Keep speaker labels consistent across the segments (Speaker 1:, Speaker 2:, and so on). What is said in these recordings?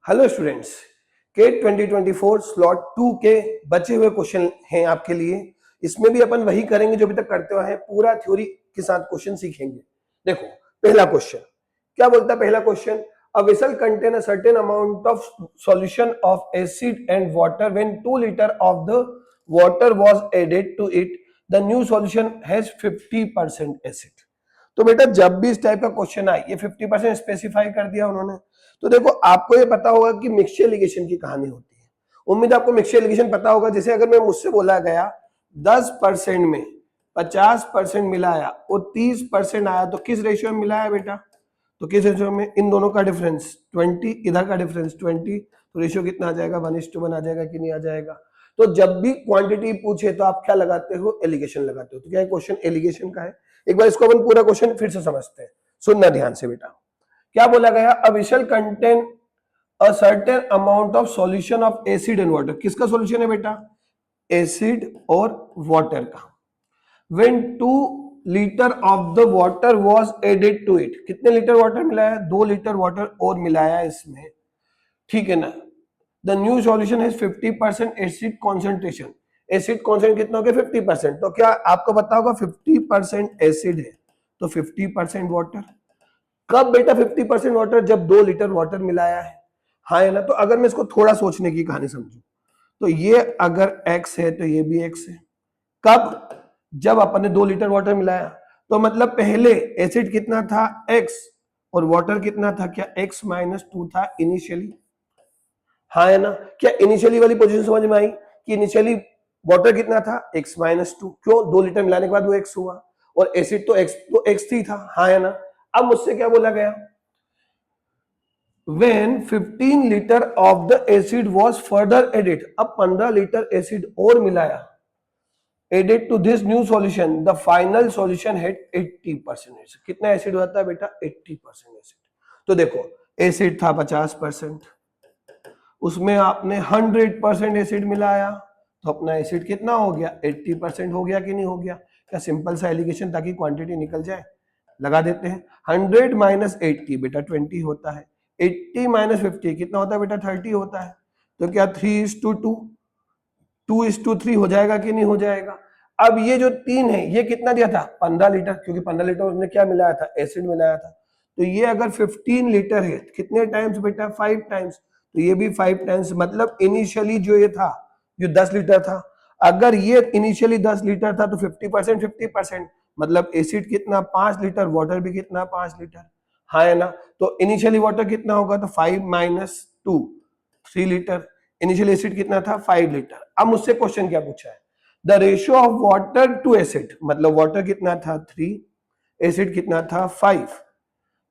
Speaker 1: Hello students, cat 2024 slot 2 के बचे हुए क्वेश्चन हैं आपके लिए। इसमें भी अपन वही करेंगे जो अभी तक करते हुए हैं, पूरा थ्योरी के साथ क्वेश्चन सीखेंगे। देखो पहला क्वेश्चन क्या बोलता है। पहला question, a vessel contain a certain amount of solution of acid and water when 2 litre of the water was added to it, the new solution has 50% acid. तो बेटा जब भी इस टाइप का क्वेश्चन आए, ये 50% स्पेसिफाई कर दिया उन्होंने। तो देखो आपको ये पता होगा कि मिक्सचर एलिगेशन की कहानी होती है। उम्मीद आपको मिक्सचर एलिगेशन पता होगा। जैसे अगर मैं मुझसे बोला गया 10% में 50% मिलाया और 30% आया, तो किस रेशियो में मिलाया बेटा? तो किस रेशियो में? इन दोनों का डिफरेंस 20, इधर का डिफरेंस 20, तो रेशियो कितना आ जाएगा? 1:1 आ जाएगा कि नहीं आ जाएगा? तो जब भी क्वांटिटी पूछे तो आप क्या लगाते हो? एलिगेशन लगाते हो। तो क्या क्वेश्चन एलिगेशन का है? एक बार इसको अपन पूरा क्वेश्चन फिर से समझते हैं, सुनना ध्यान से बेटा। क्या बोला गया? A vessel contain a certain amount of solution of acid and water. किसका सॉल्यूशन है बेटा? एसिड और वाटर का। When 2 litre of the water was added to it, कितने लीटर वाटर मिलाया? 2 लीटर वाटर और मिलाया इसमें, ठीक है ना। The new solution has 50% acid concentration. Acid concentration कितना हो गया? 50%। तो क्या आपको पता होगा 50% एसिड है तो 50% वाटर। कब बेटा 50% वाटर? जब 2 लीटर वाटर मिलाया है, हाँ है ना। तो अगर मैं इसको थोड़ा सोचने की कहानी समझू, तो ये अगर x है तो ये भी x है। कब? जब अपन ने 2 लीटर वाटर मिलाया। तो मतलब पहले एसिड कितना था? x, और वाटर कितना था? क्या x-2 था इनिशियली? हाँ है ना। क्या इनिशियली वाली पोजीशन समझ में आई कि इनिशियली वाटर कितना था? x-2। क्यों? 2 लीटर मिलाने के बाद वो x हुआ, और एसिड तो x3 था। हाँ है ना। अब मुझसे क्या बोला गया? When 15 liter of the acid was further added, अब 15 लीटर एसिड और मिलाया, added to this new solution, the final solution had 80% acid. कितना एसिड होता है बेटा? 80% एसिड। तो देखो एसिड था 50%, उसमें आपने 100% एसिड मिलाया, तो अपना एसिड कितना हो गया? 80% हो गया कि नहीं हो गया? क्या सिंपल सा एलिगेशन, ताकि क्वांटिटी निकल जाए, लगा देते हैं। 100 माइनस 80 बेटा 20 होता है। 80 माइनस 50 कितना होता है बेटा? 30 होता है। तो क्या 3:2, 2:3 हो जाएगा कि नहीं हो जाएगा? अब ये जो 3 है, ये कितना दिया था? 15 लीटर, क्योंकि 15 लीटर उसने क्या मिलाया था? एसिड मिलाया था। तो ये अगर 15 लीटर है, कितने टाइम्स बेटा? 5 टाइम्स। तो ये भी 5 टाइम्स, मतलब इनिशियली जो ये था, जो 10 लीटर था, अगर ये इनिशियली 10 लीटर था तो 50%, 50%, मतलब एसिड कितना? 5 लीटर, वाटर भी कितना? 5 लीटर। हाँ है ना। तो इनिशियली वाटर कितना होगा? तो 5 माइनस 2, 3 लीटर। इनिशियल एसिड कितना था? 5 लीटर। अब मुझसे क्वेश्चन क्या पूछा है? The ratio of water to acid, मतलब वाटर कितना था? 3, एसिड कितना था? 5।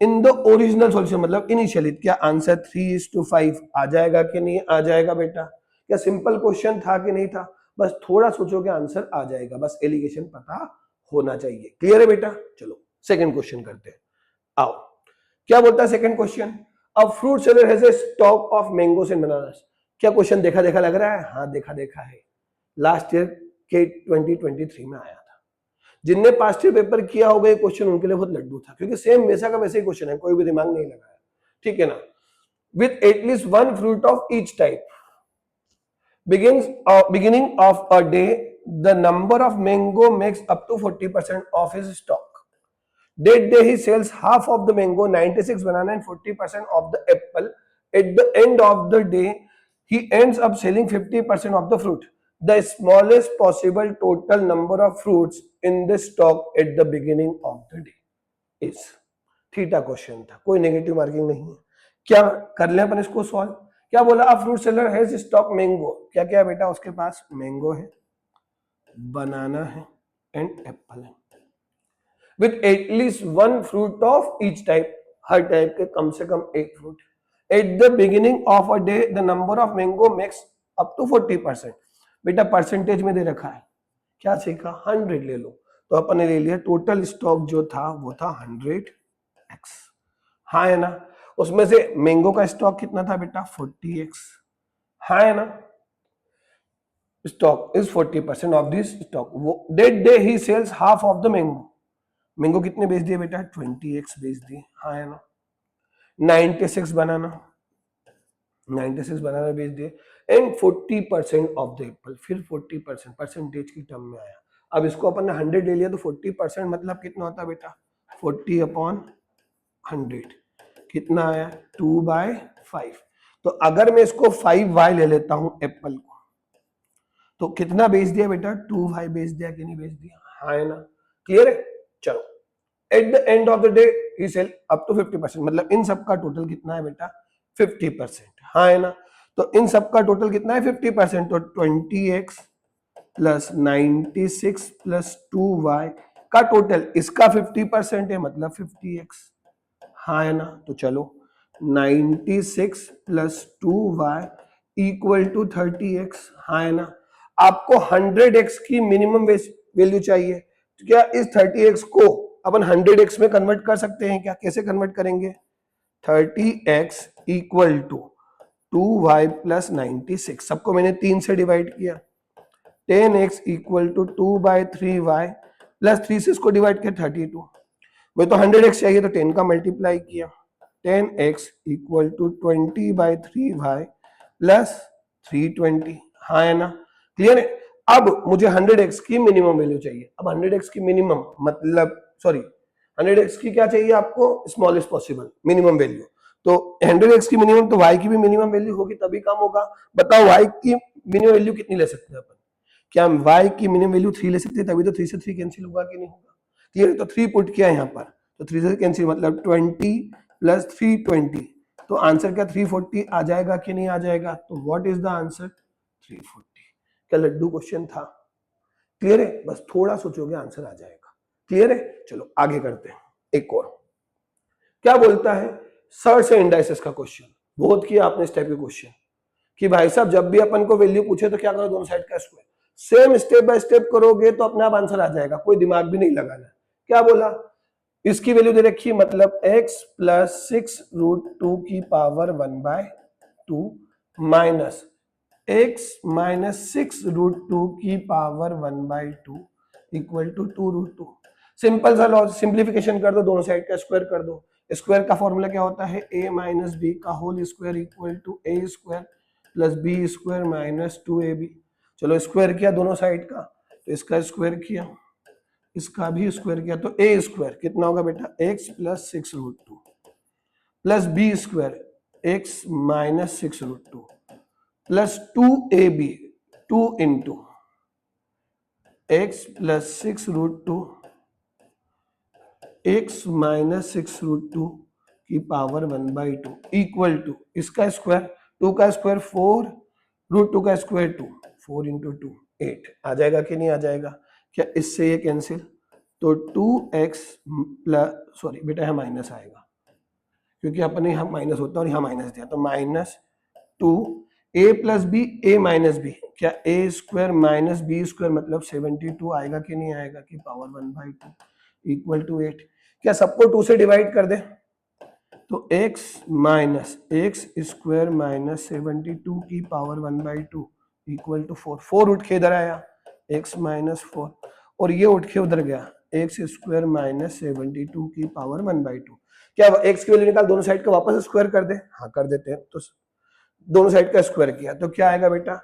Speaker 1: इन द ओरिजिनल सॉल्यूशन, मतलब इनिशियली, क्या आंसर 3:5 आ जाएगा कि नहीं आ जाएगा बेटा? क्या सिंपल क्वेश्चन था कि नहीं था? बस थोड़ा सोचोगे आंसर आ जाएगा, बस एलिगेशन पता होना चाहिए। क्लियर है बेटा? चलो सेकंड क्वेश्चन करते हैं, आओ। क्या बोलता है second question? A fruit seller has a stock of mangoes and bananas. क्या क्वेश्चन देखा देखा लग रहा है? हाँ देखा देखा है, लास्ट ईयर के 2023 में आया था। जिनने पास्ट ईयर पेपर किया होगा ये क्वेश्चन उनके लिए बहुत लड्डू था, क्योंकि सेम वैसा का वैसे ही क्वेश्चन है, कोई भी दिमाग नहीं लगाया, ठीक है ना। With at least 1 fruit of each type, beginning of a day, the number of mango makes up to 40% of his stock. That day he sells half of the mango, 96 banana and 40% of the apple. At the end of the day, he ends up selling 50% of the fruit. The smallest possible total number of fruits in the stock at the beginning of the day is. Theta question था, कोई negative marking नहीं है। क्या कर ले अपन इसको solve? क्या बोला? A fruit seller has stock mango. क्या क्या बेटा उसके पास? मैंगो है, बनाना है एंड एप्पल है, with at least 1 fruit of each type, हर टाइप के कम से कम एक fruit. At the beginning of a day the number of mango makes up to 40%। बेटा परसेंटेज में दे रखा है, क्या सीखा? 100 ले लो। तो अपन ने ले लिया टोटल स्टॉक जो था वो था 100x। हाँ है ना। उसमें से मैंगो का स्टॉक कितना था बेटा? 40x। हाँ है ना। Stock is 40% of this stock. That day he sells half of the mango. Mango कितने बेच दिए बेटा? 20x बेच दिए। हाँ है ना। 96 बनाना, 96 बनाना बेच दिए एंड 40% ऑफ द एप्पल, फिर 40% परसेंटेज की टर्म में आया। अब इसको अपन ने 100 ले लिया तो 40% मतलब कितना होता है बेटा 40/100 कितना आया 2/5। तो अगर मैं इसको 5y ले लेता हूं एप्पल को तो कितना बेच दिया बेटा 2y बेच दिया कि नहीं बेच दिया, हाँ है ना, क्लियर है। चलो at the end of the day he sell up to 50%, मतलब इन सब का टोटल कितना है बेटा 50%, हाँ है ना। तो इन सब का टोटल कितना है 50%, तो 20x प्लस 96 प्लस 2y का टोटल इसका 50% है मतलब 50x, हाँ है ना। तो चलो 96 plus 2y equal to 30x, हाँ है ना। आपको 100x की मिनिमम वैल्यू चाहिए, तो क्या इस 30x को अपन 100x में कन्वर्ट कर सकते हैं क्या, कैसे कन्वर्ट करेंगे 30x equal to 2y plus 96, सबको मैंने 3 से डिवाइड किया, 10x equal to 2/3y plus 3 से इसको डिवाइड किया 32, मुझे तो 100x चाहिए तो 10 का मल्टीप्लाई किया, 10x equal to 20/3y plus 320, हाँ है ना, क्लियर है। अब मुझे 100x की मिनिमम वैल्यू चाहिए, अब 100x की मिनिमम मतलब सॉरी 100x की क्या चाहिए आपको स्मॉलेस्ट पॉसिबल मिनिमम वैल्यू, तो 100x की मिनिमम तो y की भी मिनिमम वैल्यू होगी तभी काम होगा। बताओ y की मिनिमम वैल्यू कितनी ले सकते हैं अपन, क्या हम y की मिनिमम वैल्यू 3 ले सकते हैं, तभी तो 3 से 3 कैंसिल होगा कि नहीं होगा, क्लियर है। तो 3 पुट किया यहाँ पर तो 3 से कैंसिल मतलब 20 प्लस 320, तो आंसर क्या 340 आ जाएगा कि नहीं आ जाएगा, तो व्हाट इज द आंसर 340। क्या लड्डू क्वेश्चन था, क्लियर है, बस थोड़ा सोचोगे आंसर आ जाएगा, क्लियर है। चलो आगे करते हैं एक और, क्या बोलता है सर्च से इंडाइसेस का क्वेश्चन, बहुत किया आपने इस टाइप के क्वेश्चन कि भाई साहब जब भी अपन को वैल्यू पूछे तो क्या करो दोनों साइड का square, same step by step करोगे तो अपने आप आंसर आ जाएगा, कोई दिमाग भी नहीं लगाना। क्या बोला इसकी वैल्यू दे रखी मतलब x प्लस 6√2 की पावर 1/2 माइनस x माइनस 6√2 की पावर 1/2 इक्वल टू 2√2। सिंपल सा लॉजिक, सिंप्लीफिकेशन कर दो, दोनों साइड का स्क्वायर कर दो। स्क्वायर का फॉर्मूला क्या होता है a माइनस बी का whole square equal to a square plus B square minus 2ab। चलो स्क्वायर किया दोनों साइड का, तो इसका स्क्वायर किया इसका भी स्क्वायर किया, तो a स्क्वायर कितना होगा बेटा x plus 6√2 plus B square x minus 6√2 plus 2ab 2 into x plus 6√2 x minus 6√2 की पावर 1/2 इक्वल टू इसका स्क्वायर 2 का स्क्वायर 4√2 का स्क्वायर 2 4 इंटू 2 8 आ जाएगा कि नहीं आ जाएगा, क्या इससे ये कैंसिल, तो 2x प्लस सॉरी बेटा यहाँ माइनस आएगा क्योंकि अपने यहाँ माइनस होता है और यहाँ माइनस दिया, तो minus 2 a plus B a minus B, क्या a square minus B square मतलब 72 आएगा कि नहीं आएगा कि पावर 1/2 इक्वल टू 8। क्या सबको 2 से डिवाइड कर दे तो x minus x square minus 72 की पावर 1/2 इक्वल टू 4, 4 उठ के इधर आया x माइनस 4 और ये उठ के उधर गया एक्स स्क्वायर माइनस 72 की पावर 1/2। क्या x की वैल्यू निकाल, दोनों साइड का वापस स्क्वायर कर दे, हाँ कर देते हैं, तो दोनों साइड का स्क्वायर किया तो क्या आएगा बेटा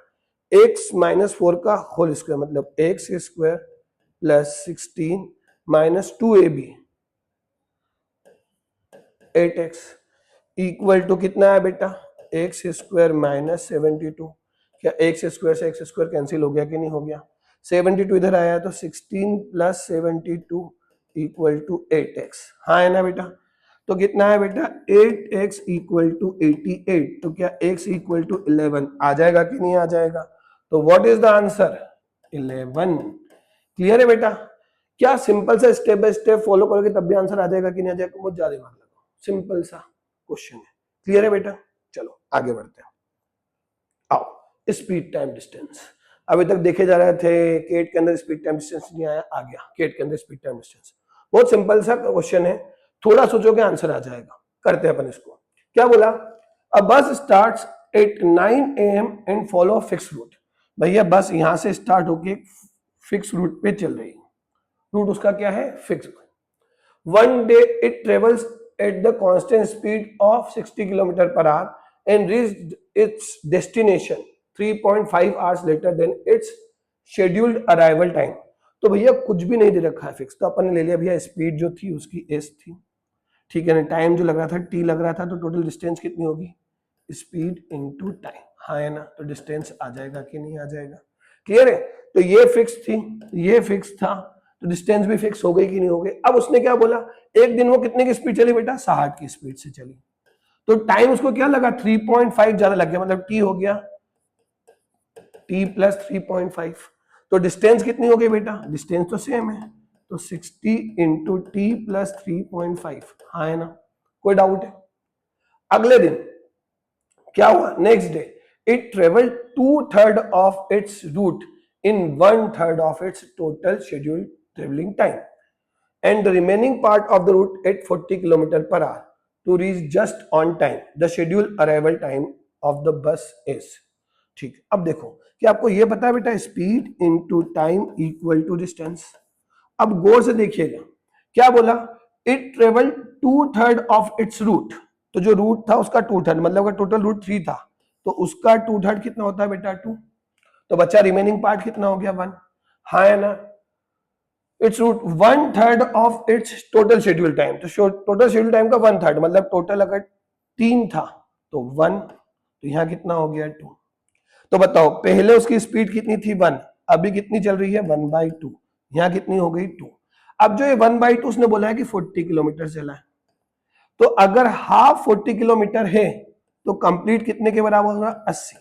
Speaker 1: x माइनस 4 का होल स्क्वायर मतलब X square plus 16 minus 2ab 8x equal to कितना है बेटा एक्स स्क्वायर माइनस 72, क्या एक्स स्क्वायर से एक्स स्क्वायर कैंसिल हो गया कि नहीं हो गया, 72 इधर आया तो 16 प्लस 72 इक्वल टू 8x, हाँ है ना बेटा। तो कितना है बेटा 8x इक्वल टू 88, तो क्या x इक्वल टू 11 आ जाएगा कि नहीं आ जाएगा, तो what is the answer 11। Clear है बेटा, क्या सिंपल सा स्टेप बाय स्टेप फॉलो करोगे तब भी आंसर आ जाएगा कि नहीं आ जाएगा, बहुत ज्यादा दिमाग लगाओ, सिंपल सा क्वेश्चन है, क्लियर है बेटा। चलो आगे बढ़ते हैं, आओ स्पीड टाइम डिस्टेंस। अभी तक देखे जा रहे थे केट के अंदर स्पीड टाइम डिस्टेंस नहीं आया, आ गया केट के अंदर स्पीड टाइम डिस्टेंस। बहुत सिंपल सा क्वेश्चन है, थोड़ा सोचोगे आंसर आ जाएगा, करते हैं अपन इसको। क्या बोला a bus starts at 9 AM and follow fix route, भैया बस यहां से स्टार्ट होके फिक्स रूट पे चल रही है, रूट उसका क्या है fix. One day it travels at the constant speed of 60 kilometre per hour and reached its destination 3.5 hours later than its scheduled arrival time। तो भैया कुछ भी नहीं दे रखा है फिक्स, तो अपन ने ले लिया भैया स्पीड जो थी उसकी s थी, ठीक है ना, टाइम जो लग रहा था t लग रहा था, तो टोटल डिस्टेंस कितनी होगी, स्पीड इनटू टाइम, हाँ है ना, तो डिस्टेंस आ जाएगा कि नहीं आ जाएगा, क्लियर है। तो ये फिक्स थी, ये फिक्स था, तो डिस्टेंस भी फिक्स हो गई कि नहीं हो गई। अब उसने क्या बोला, एक दिन वो कितने की स्पीड चली बेटा, 60 की स्पीड से चली, तो टाइम उसको क्या लगा, 3.5 ज्यादा लग गया, मतलब टी हो गया t प्लस 3.5, तो डिस्टेंस कितनी हो गई बेटा, डिस्टेंस तो सेम है, तो 60 इंटू टी प्लस 3.5, हाँ है ना, कोई डाउट है। अगले दिन क्या हुआ, next day it travelled 2/3 of its route in 1/3 of its total scheduled travelling time and the remaining part of the route at 40 km per hour to reach just on time. The scheduled arrival time of the bus is, ठीक, अब देखो कि आपको ये पता है बेटा, speed into time equal to distance. अब गौर से देखिएगा क्या बोला, it travel 2/3 of its route, तो जो रूट था उसका 2/3, मतलब अगर टोटल रूट 3 था तो उसका 2/3 कितना होता है बेटा 2, तो बच्चा रिमेनिंग पार्ट कितना हो गया 1, हाँ है ना, its route 1/3 of its total schedule time, तो टोटल शेड्यूल टाइम का 1/3, मतलब टोटल अगर 3 था तो 1, तो यहां कितना हो गया 2। तो बताओ पहले उसकी स्पीड कितनी थी 1, अभी कितनी चल रही है 1/2, यहां कितनी हो गई 2। अब जो ये 1/2 उसने बोला है कि 40 किलोमीटर चला है, तो अगर हाफ 40 किलोमीटर है तो कंप्लीट कितने के बराबर होगा 80,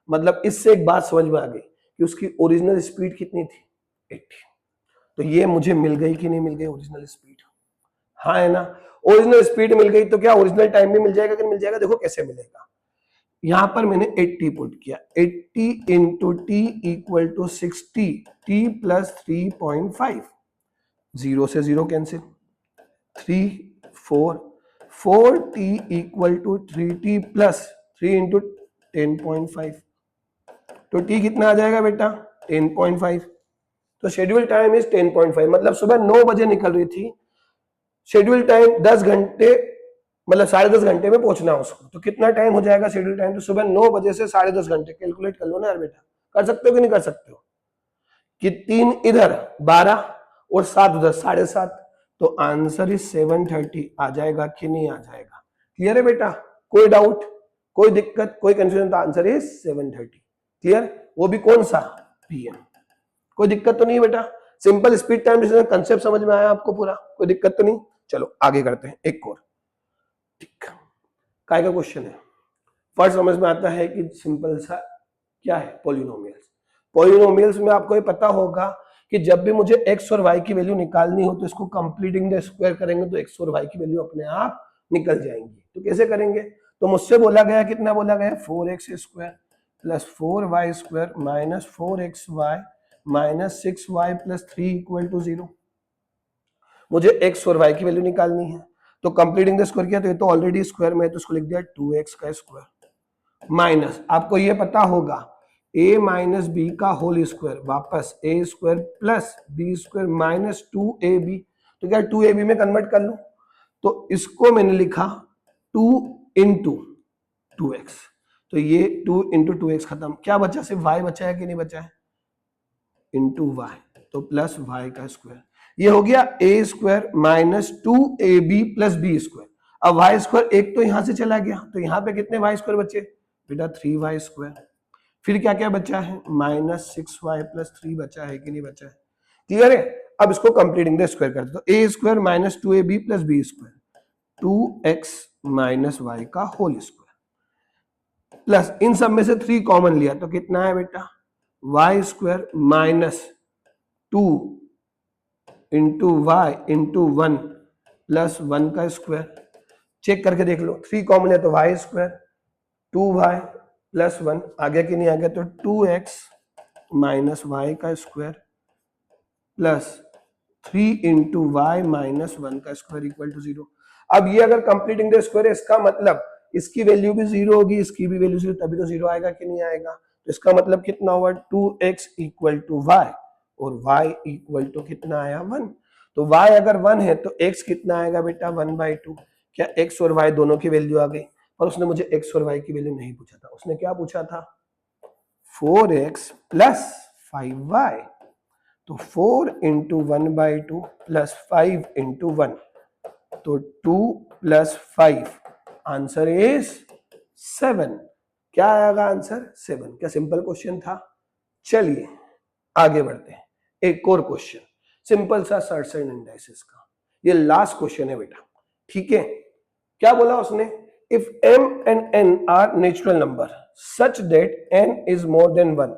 Speaker 1: मतलब इससे एक बात समझ में आ गई कि उसकी ओरिजिनल स्पीड कितनी थी 80। तो ये मुझे मिल गई कि नहीं मिल गई ओरिजिनल स्पीड, हाँ है ना, ओरिजिनल स्पीड मिल गई, तो क्या ओरिजिनल टाइम भी मिल जाएगा कि नहीं मिल जाएगा, देखो कैसे मिलेगा। यहां पर मैंने 80 पुट किया, 80 into T equal to 60 T plus 3.5, 0 से 0 cancel, 3 4 4 T equal to 3t plus 3 into 10.5, तो टी कितना आ जाएगा बेटा 10.5, तो शेड्यूल टाइम इज 10.5, मतलब सुबह 9 बजे निकल रही थी, शेड्यूल टाइम 10 घंटे, मतलब 10.5 घंटे में पहुंचना है उसको, तो कितना टाइम हो जाएगा शेड्यूल टाइम, तो सुबह 9 बजे से 10.5 घंटे, कैलकुलेट कर लो ना यार बेटा, कर सकते हो कि नहीं कर सकते हो, कि 3 इधर 12 और 7 उधर 7.5, तो आंसर इज 7:30 आ जाएगा कि नहीं आ जाएगा, क्लियर है बेटा, कोई डाउट, कोई दिक्कत, कोई कंफ्यूजन, तो आंसर इज 7:30, क्लियर, वो भी कौन सा पीएम, कोई दिक्कत तो नहीं बेटा, simple speed time distance concept समझ में आया आपको पूरा, कोई दिक्कत तो नहीं। चलो आगे करते हैं एक और, ठीक, काय का क्वेश्चन है, फर्स्ट समझ में आता है कि सिंपल सा क्या है पॉलिनोमियल्स। पॉलिनोमियल्स में आपको ये पता होगा कि जब भी मुझे x और y की वैल्यू निकालनी हो तो इसको कंप्लीटिंग द स्क्वायर करेंगे तो x और y की वैल्यू अपने आप निकल जाएंगी। तो कैसे करेंगे, तो मुझसे बोला गया, कितना बोला गया, 4x² plus 4y² minus 4xy minus 6y plus 3 equal to 0। मुझे x और y की वैल्यू निकालनी है, तो कंप्लीटिंग द स्क्वायर किया, तो ये तो ऑलरेडी स्क्वायर में है, तो इसको लिख दिया 2x का स्क्वायर माइनस, आपको ये पता होगा a माइनस बी का होल स्क्वायर, वापस a² plus b² minus 2ab, तो क्या 2ab में कन्वर्ट कर लूं, तो इसको मैंने लिखा 2 इंटू 2x, तो ये 2 इंटू 2x खत्म, क्या बचा, सिर्फ y बचा है कि नहीं बचा है, इंटू y, तो प्लस y का स्क्वायर, ये हो गया a² minus 2ab plus b²। अब y² एक तो यहां से चला गया, तो यहां पे कितने y² बचे बेटा 3y², फिर क्या क्या बचा है माइनस 6y प्लस 3 बचा है कि नहीं बचा है, क्लियर है। अब इसको कंप्लीटिंग द स्क्वायर कर दो, a² minus 2ab plus b², 2x minus y का होल स्क्वायर प्लस इन सब में से 3 कॉमन लिया, तो कितना है बेटा y² minus 2 into Y into 1 plus 1 का स्क्वायर, चेक करके देख लो, 3 कॉमन है तो y², 2y प्लस 1 आ गया कि नहीं आ गया, तो 2x माइनस वाई का square plus 3 into Y minus 1 का स्क्वायर इक्वल टू 0। अब ये अगर कंप्लीटिंग द स्क्वायर है, इसका मतलब इसकी वैल्यू भी 0 होगी, इसकी भी वैल्यू 0, तभी तो 0 आएगा कि नहीं आएगा, तो इसका मतलब कितना हुआ 2x इक्वल टू वाई, और y इक्वल टू कितना आया 1, तो y अगर 1 है तो x कितना आएगा बेटा 1/2, क्या x और y दोनों की वैल्यू आ गई, और उसने मुझे x और y की वैल्यू नहीं पूछा था, उसने क्या पूछा था 4x प्लस 5y। तो 4 इंटू 1/2 प्लस 5 इंटू 1, तो 2 प्लस 5, आंसर इज 7। क्या आएगा आंसर 7। क्या सिंपल क्वेश्चन था। चलिए आगे बढ़ते हैं, एक और क्वेश्चन सिंपल सा सर्च एंड इंडाइसिस का, ये लास्ट क्वेश्चन है बेटा, ठीक है। क्या बोला उसने, if m and n are natural number such that n is more than 1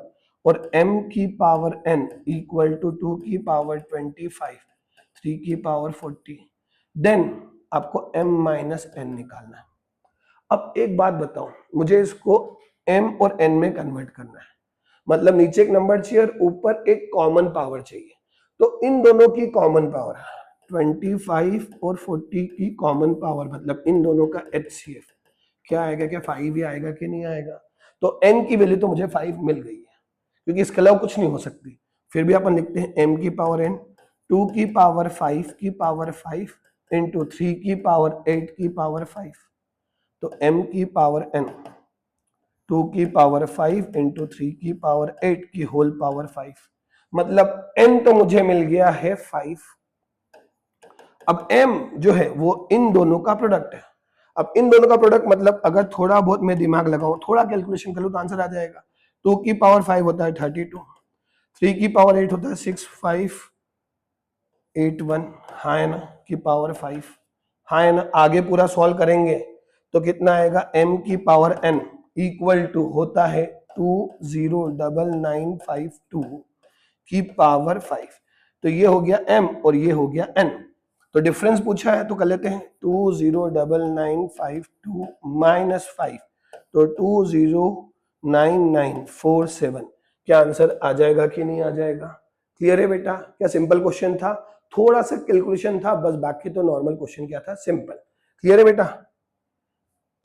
Speaker 1: और m की पावर n इक्वल टू 2 की पावर 25, 3 की पावर 40, देन आपको m माइनस n निकालना है। अब एक बात बताओ, मुझे इसको m और n में कन्वर्ट करना है, मतलब नीचे एक नंबर चाहिए और ऊपर एक कॉमन पावर चाहिए। तो इन दोनों की कॉमन पावर 25 और 40 की कॉमन पावर, मतलब इन दोनों का HCF क्या आएगा, क्या 5 ही आएगा कि नहीं आएगा। तो n की वैल्यू तो मुझे 5 मिल गई है, क्योंकि इसके अलावा कुछ नहीं हो सकती। फिर भी अपन लिखते हैं m की पावर n, 2 की पावर 5 की पावर 5 इंटू 3 की पावर 8 की पावर 5, तो m की पावर n 2 की पावर 5 इंटू 3 की पावर 8 की होल पावर 5, मतलब n तो मुझे मिल गया है 5। अब m जो है वो इन दोनों का प्रोडक्ट है। अब इन दोनों का प्रोडक्ट मतलब अगर थोड़ा बहुत मैं दिमाग लगाऊं, थोड़ा कैलकुलेशन कर लूं, तो आंसर आ जाएगा। 2 की पावर 5 होता है 32, 3 की पावर 8 होता है 6581, हाँ है ना, की पावर 5, हाँ है ना। आगे पूरा सॉल्व करेंगे तो कितना आएगा, m की पावर n इक्वल टू होता है 209952 की पावर 5। तो ये हो गया m और ये हो गया n। तो डिफरेंस पूछा है तो कर लेते हैं, 209952 माइनस 5, तो 209947। क्या आंसर आ जाएगा कि नहीं आ जाएगा। क्लियर है बेटा। क्या सिंपल क्वेश्चन था, थोड़ा सा कैलकुलेशन था बस, बाकी तो नॉर्मल क्वेश्चन क्या था, सिंपल। क्लियर है बेटा।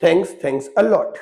Speaker 1: Thanks a lot.